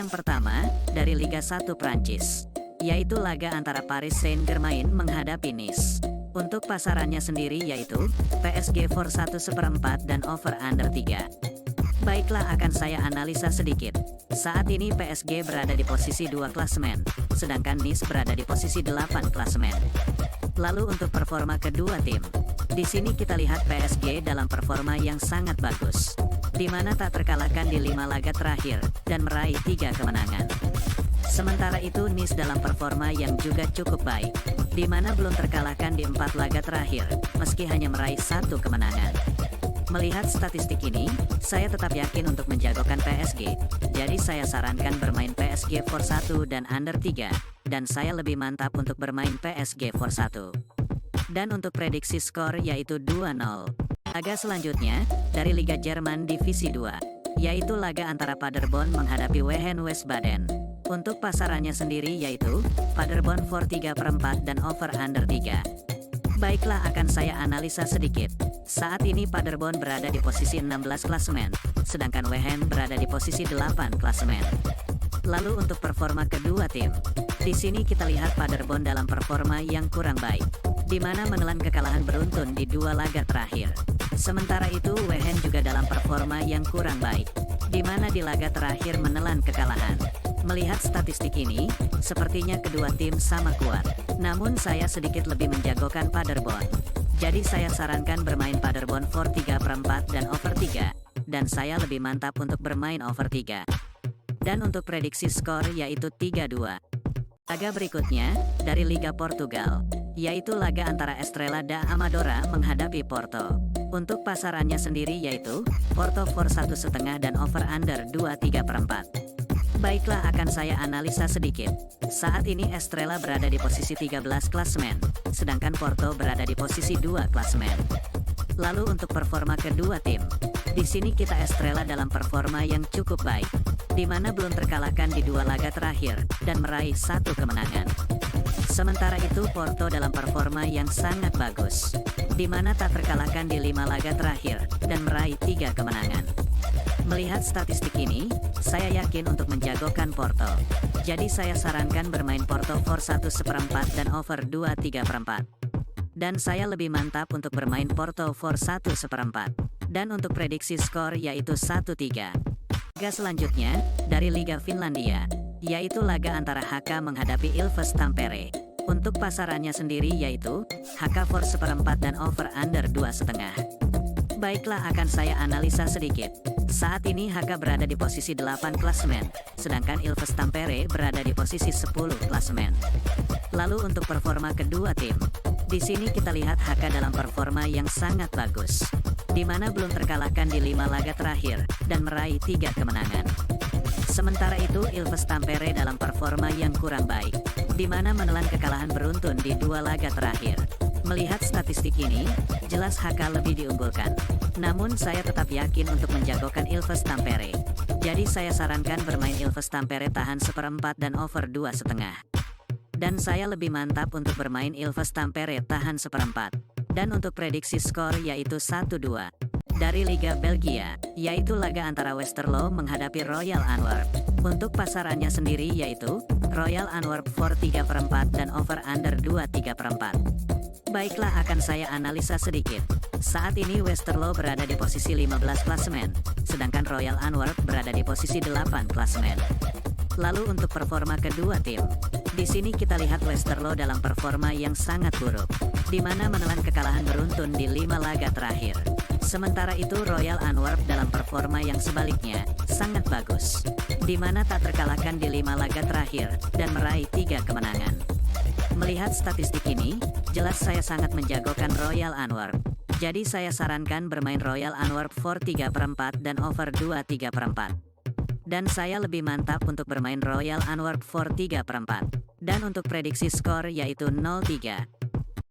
yang pertama, dari Liga 1 Prancis, yaitu laga antara Paris Saint-Germain menghadapi Nice. Untuk pasarannya sendiri yaitu PSG for 1/4 dan over under 3. Baiklah, akan saya analisa sedikit. Saat ini PSG berada di posisi 2 klasemen, sedangkan Nice berada di posisi 8 klasemen. Lalu untuk performa kedua tim, di sini kita lihat PSG dalam performa yang sangat bagus, di mana tak terkalahkan di 5 laga terakhir dan meraih 3 kemenangan. Sementara itu Nice dalam performa yang juga cukup baik, di mana belum terkalahkan di 4 laga terakhir, meski hanya meraih 1 kemenangan. Melihat statistik ini, saya tetap yakin untuk menjagokan PSG, jadi saya sarankan bermain PSG for 1 dan under 3, dan saya lebih mantap untuk bermain PSG for 1. Dan untuk prediksi skor yaitu 2-0. Laga selanjutnya, dari Liga Jerman Divisi 2, yaitu laga antara Paderborn menghadapi Wehen Wiesbaden. Untuk pasarannya sendiri yaitu Paderborn for 3/4 dan over under 3. Baiklah, akan saya analisa sedikit. Saat ini Paderborn berada di posisi 16 klasemen, sedangkan Wehen berada di posisi 8 klasemen. Lalu untuk performa kedua tim, di sini kita lihat Paderborn dalam performa yang kurang baik, di mana menelan kekalahan beruntun di 2 laga terakhir. Sementara itu Wehen juga dalam performa yang kurang baik, di mana di laga terakhir menelan kekalahan. Melihat statistik ini, sepertinya kedua tim sama kuat. Namun saya sedikit lebih menjagokan Paderborn. Jadi saya sarankan bermain Paderborn for 3/4 dan over 3. Dan saya lebih mantap untuk bermain over 3. Dan untuk prediksi skor yaitu 3-2. Laga berikutnya, dari Liga Portugal, yaitu laga antara Estrela da Amadora menghadapi Porto. Untuk pasarannya sendiri yaitu Porto for 1,5 dan over under 2/3/4. Baiklah, akan saya analisa sedikit. Saat ini Estrela berada di posisi 13 klasemen, sedangkan Porto berada di posisi 2 klasemen. Lalu untuk performa kedua tim, di sini kita Estrela dalam performa yang cukup baik, di mana belum terkalahkan di 2 laga terakhir dan meraih 1 kemenangan. Sementara itu Porto dalam performa yang sangat bagus, di mana tak terkalahkan di 5 laga terakhir dan meraih 3 kemenangan. Melihat statistik ini, saya yakin untuk menjagokan Porto. Jadi saya sarankan bermain Porto for 1/4 dan over 2/3/4. Dan saya lebih mantap untuk bermain Porto for 1/4. Dan untuk prediksi skor yaitu 1-3. Laga selanjutnya, dari Liga Finlandia, yaitu laga antara HK menghadapi Ilves Tampere. Untuk pasarannya sendiri yaitu HK for 1/4 dan over under 2,5. Baiklah, akan saya analisa sedikit. Saat ini HK berada di posisi 8 klasemen, sedangkan Ilves Tampere berada di posisi 10 klasemen. Lalu untuk performa kedua tim, di sini kita lihat HK dalam performa yang sangat bagus, di mana belum terkalahkan di 5 laga terakhir dan meraih 3 kemenangan. Sementara itu Ilves Tampere dalam performa yang kurang baik, di mana menelan kekalahan beruntun di 2 laga terakhir. Melihat statistik ini, jelas HK lebih diunggulkan. Namun saya tetap yakin untuk menjagokan Ilves Tampere. Jadi saya sarankan bermain Ilves Tampere tahan 1/4 dan over 2,5. Dan saya lebih mantap untuk bermain Ilves Tampere tahan 1/4. Dan untuk prediksi skor yaitu 1-2. Dari Liga Belgia, yaitu laga antara Westerlo menghadapi Royal Antwerp. Untuk pasarannya sendiri yaitu Royal Antwerp for 3/4 dan over under 2/3/4. Baiklah, akan saya analisa sedikit. Saat ini Westerlo berada di posisi 15 klasemen, sedangkan Royal Antwerp berada di posisi 8 klasemen. Lalu untuk performa kedua tim, di sini kita lihat Westerlo dalam performa yang sangat buruk, di mana menelan kekalahan beruntun di 5 laga terakhir. Sementara itu Royal Antwerp dalam performa yang sebaliknya, sangat bagus, di mana tak terkalahkan di 5 laga terakhir dan meraih 3 kemenangan. Melihat statistik ini, jelas saya sangat menjagokan Royal Antwerp. Jadi saya sarankan bermain Royal Antwerp for 3/4 dan over 2/3/4. Dan saya lebih mantap untuk bermain Royal Antwerp for 3/4. Dan untuk prediksi skor yaitu 0-3.